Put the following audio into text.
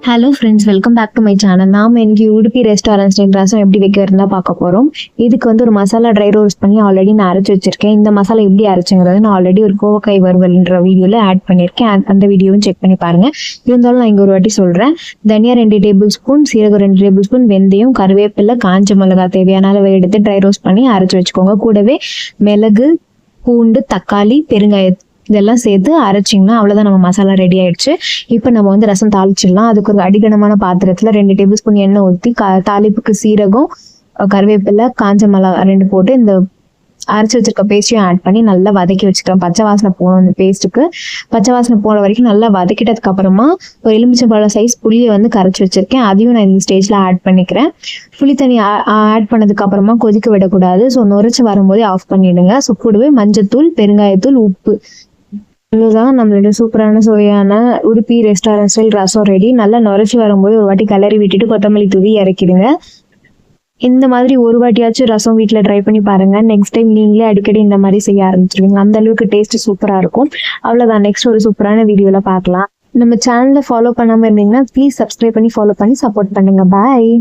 Hello friends, welcome back to my channel. நாம் இன்னைக்கு Udupi restaurant style ரசம் எப்படி வைக்கிறதுனா பார்க்க போகிறோம். இதுக்கு ஒரு மசாலா ட்ரை ரோஸ்ட் பண்ணி ஆல்ரெடி நான் அரைச்சி வச்சிருக்கேன். இந்த மசாலா எப்படி அரைச்சுங்கிறது நான் ஆல்ரெடி ஒரு கோவக்காய் வறுவல்ன்ற வீடியோவில் ஆட் பண்ணியிருக்கேன். அந்த வீடியோவும் செக் பண்ணி பாருங்கள். இருந்தாலும் நான் இங்கே ஒரு வாட்டி சொல்கிறேன். தனியா 2 டேபிள் ஸ்பூன், சீரகம் 2 டேபிள் ஸ்பூன், வெந்தயம், கருவேப்பிலை, காஞ்ச மிளகாய் தேவையான அளவு எடுத்து ட்ரை ரோஸ்ட் பண்ணி அரைச்சி வச்சுக்கோங்க. கூடவே மிளகு, பூண்டு, தக்காளி, பெருங்காயம் இதெல்லாம் சேர்த்து அரைச்சிங்கன்னா அவ்வளோதான், நம்ம மசாலா ரெடி ஆயிடுச்சு. இப்போ நம்ம ரசம் தாளிச்சிடலாம். அதுக்கு ஒரு அடிகனமான பாத்திரத்தில் 2 டேபிள் ஸ்பூன் எண்ணெய் ஊற்றி தாளிப்புக்கு சீரகம், கருவேப்பிலை, காஞ்ச மிளகா 2 போட்டு இந்த அரைச்சி வச்சிருக்க பேஸ்ட்டையும் ஆட் பண்ணி நல்லா வதக்கி வச்சுக்கிறோம். பச்சை வாசனை போகணும். இந்த பேஸ்ட்டுக்கு பச்சை வாசனை போன வரைக்கும் நல்லா வதக்கிட்டதுக்கு அப்புறமா ஒரு எலுமிச்சம்பழம் சைஸ் புளியை கரைச்சி வச்சிருக்கேன். அதையும் நான் இந்த ஸ்டேஜ்ல ஆட் பண்ணிக்கிறேன். புளி தண்ணி ஆட் பண்ணதுக்கு அப்புறமா கொதிக்க விடக்கூடாது. ஸோ நுரைச்சி வரும்போதே ஆஃப் பண்ணிடுங்க. ஸோ கூடவே மஞ்சத்தூள், பெருங்காயத்தூள், உப்பு, இவ்வளவுதான் நம்மளோட சூப்பரான சுவையான உடுப்பி ரெஸ்டாரண்ட் ஸ்டைல் ரசம் ரெடி. நல்லா நுரைச்சி வரும்போது ஒரு வாட்டி கிளறி விட்டுட்டு கொத்தமல்லி தூவி இறக்கிடுங்க. இந்த மாதிரி ஒரு வாட்டியாச்சும் ரசம் வீட்டில் ட்ரை பண்ணி பாருங்க. நெக்ஸ்ட் டைம் நீங்களே அடிக்கடி இந்த மாதிரி செய்ய ஆரம்பிச்சிருவீங்க. அந்த அளவுக்கு டேஸ்ட் சூப்பரா இருக்கும். அவ்வளவுதான். நெக்ஸ்ட் ஒரு சூப்பரான வீடியோல பார்க்கலாம். நம்ம சேனலை ஃபாலோ பண்ணாம இருந்தீங்கன்னா ப்ளீஸ் சப்ஸ்கிரைப் பண்ணி ஃபாலோ பண்ணி சப்போர்ட் பண்ணுங்க. பாய்.